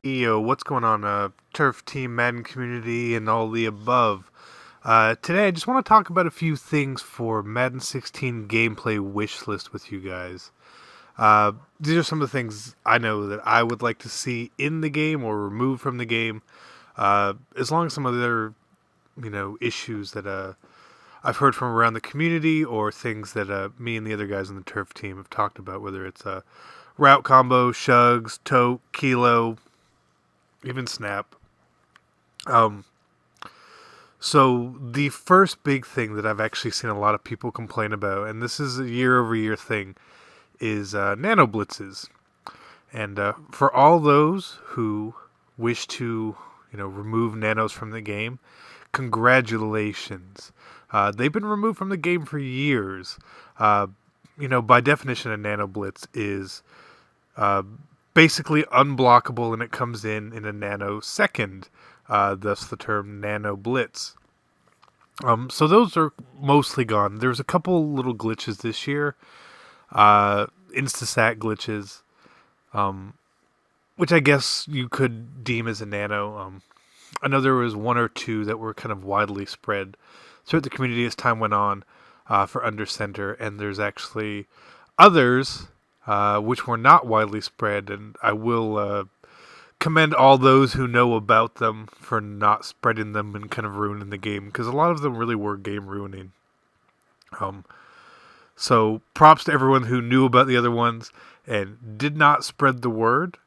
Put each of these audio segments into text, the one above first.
Yo, what's going on, Turf Team Madden community and all the above? Today, I just want to talk about a few things for Madden 16 gameplay wish list with you guys. These are some of the things I know that I would like to see in the game or removed from the game, as long as some other, issues that I've heard from around the community or things that me and the other guys on the Turf team have talked about, whether it's route combo, shugs, tote, kilo, even snap. Um, so the first big thing that I've actually seen a lot of people complain about, and this is a year-over-year thing, is nano blitzes. And for all those who wish to, remove nanos from the game, congratulations. They've been removed from the game for years. By definition, a nano blitz is uh, basically unblockable, and it comes in a nanosecond, thus the term nano blitz. So those are mostly gone. There's a couple little glitches this year, instasat glitches, which I guess you could deem as a nano. I know there was one or two that were kind of widely spread throughout the community as time went on, for under center, and there's actually others which were not widely spread, and I will commend all those who know about them for not spreading them and kind of ruining the game, because a lot of them really were game ruining. Um, so props to everyone who knew about the other ones and did not spread the word,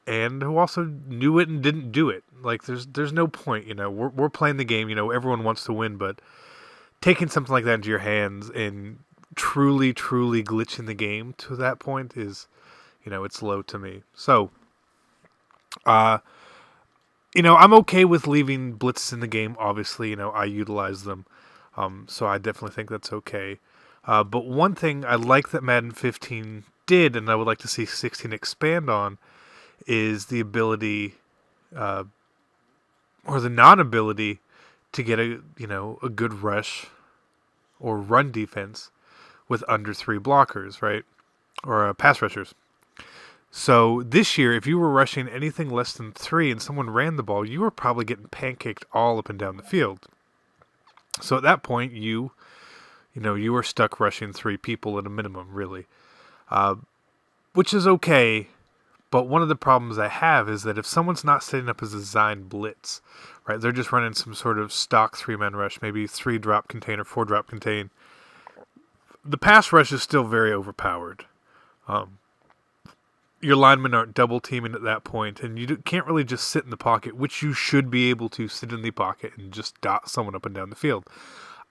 and who also knew it and didn't do it. Like there's no point, we're playing the game, everyone wants to win, but taking something like that into your hands and truly glitching the game to that point is, it's low to me. So, I'm okay with leaving blitzes in the game. Obviously, I utilize them. So I definitely think that's okay. But one thing I like that Madden 15 did, and I would like to see 16 expand on, is the ability, or the non-ability, to get a good rush or run defense with under 3 blockers, right? Or pass rushers. So this year, if you were rushing anything less than 3 and someone ran the ball, you were probably getting pancaked all up and down the field. So at that point, you were stuck rushing 3 people at a minimum, really, which is okay. But one of the problems I have is that if someone's not setting up a design blitz, right, they're just running some sort of stock 3-man rush, maybe 3 drop contain or 4 drop contain, the pass rush is still very overpowered. Your linemen aren't double teaming at that point, and you can't really just sit in the pocket, which you should be able to sit in the pocket and just dot someone up and down the field.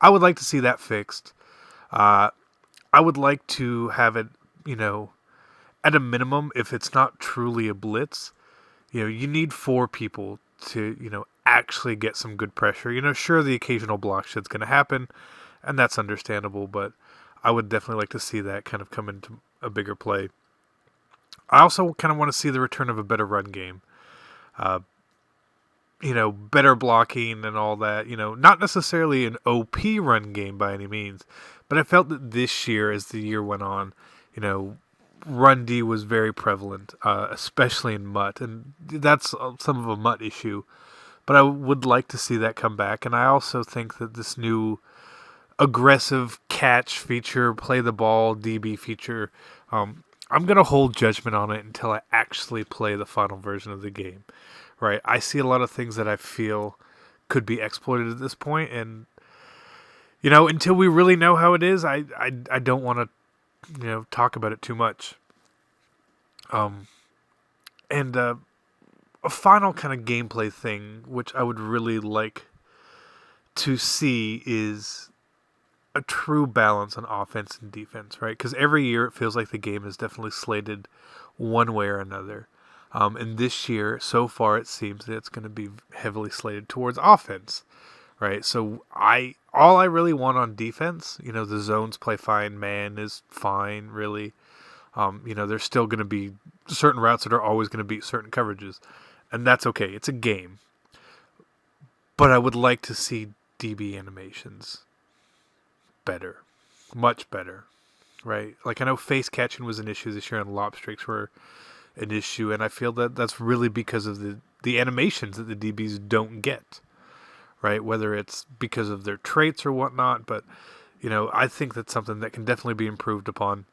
I would like to see that fixed. I would like to have it, at a minimum, if it's not truly a blitz, you need 4 people to, actually get some good pressure. Sure, the occasional block shit's going to happen, and that's understandable, but I would definitely like to see that kind of come into a bigger play. I also kind of want to see the return of a better run game. Better blocking and all that. Not necessarily an OP run game by any means, but I felt that this year, as the year went on, run D was very prevalent, especially in MUT, and that's some of a MUT issue. But I would like to see that come back, and I also think that this new aggressive catch feature, play the ball DB feature, I'm going to hold judgment on it until I actually play the final version of the game, right? I see a lot of things that I feel could be exploited at this point, and, until we really know how it is, I don't want to, talk about it too much. And a final kind of gameplay thing, which I would really like to see, is a true balance on offense and defense, right? Because every year it feels like the game is definitely slated one way or another. And this year, so far, it seems that it's going to be heavily slated towards offense, right? So all I really want on defense, the zones play fine, man is fine, really. There's still going to be certain routes that are always going to beat certain coverages, and that's okay. It's a game. But I would like to see DB animations better, much better, right? Like, I know face catching was an issue this year on lob streaks where an issue, and I feel that that's really because of the animations that the DBs don't get, right? Whether it's because of their traits or whatnot, but I think that's something that can definitely be improved upon.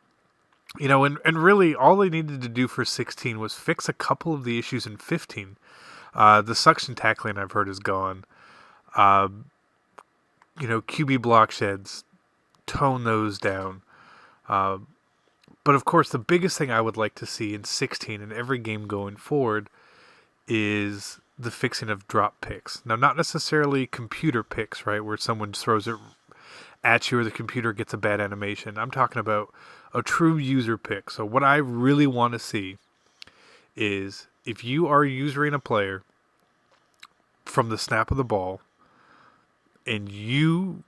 And really all they needed to do for 16 was fix a couple of the issues in 15. The suction tackling I've heard is gone. Uh, QB block sheds, tone those down. Uh, but of course, the biggest thing I would like to see in 16 and every game going forward is the fixing of drop picks. Now, not necessarily computer picks, right, where someone throws it at you or the computer gets a bad animation. I'm talking about a true user pick. So what I really want to see is if you are usering a player from the snap of the ball and you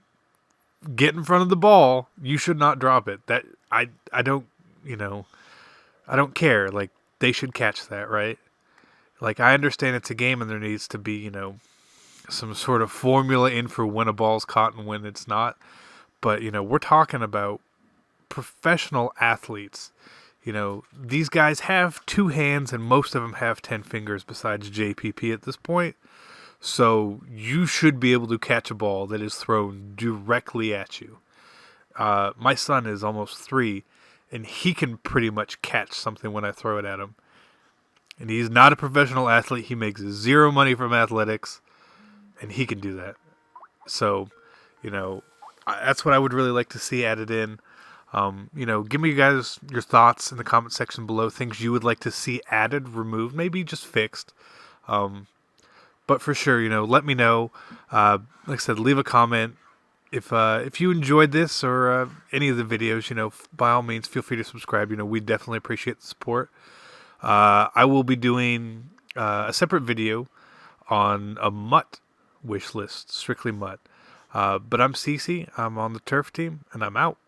get in front of the ball, you should not drop it. That I don't, I don't care. Like, they should catch that, right? Like, I understand it's a game and there needs to be, some sort of formula in for when a ball's caught and when it's not. But, we're talking about professional athletes. These guys have 2 hands and most of them have 10 fingers besides JPP at this point. So you should be able to catch a ball that is thrown directly at you. My son is almost 3, and he can pretty much catch something when I throw it at him. And he's not a professional athlete. He makes 0 money from athletics, and he can do that. So, that's what I would really like to see added in. Give me guys your thoughts in the comment section below. Things you would like to see added, removed, maybe just fixed. But for sure, let me know. Like I said, leave a comment. If you enjoyed this or any of the videos, by all means, feel free to subscribe. We definitely appreciate the support. I will be doing a separate video on a mutt wish list, strictly mutt. But I'm Cece. I'm on the turf team, and I'm out.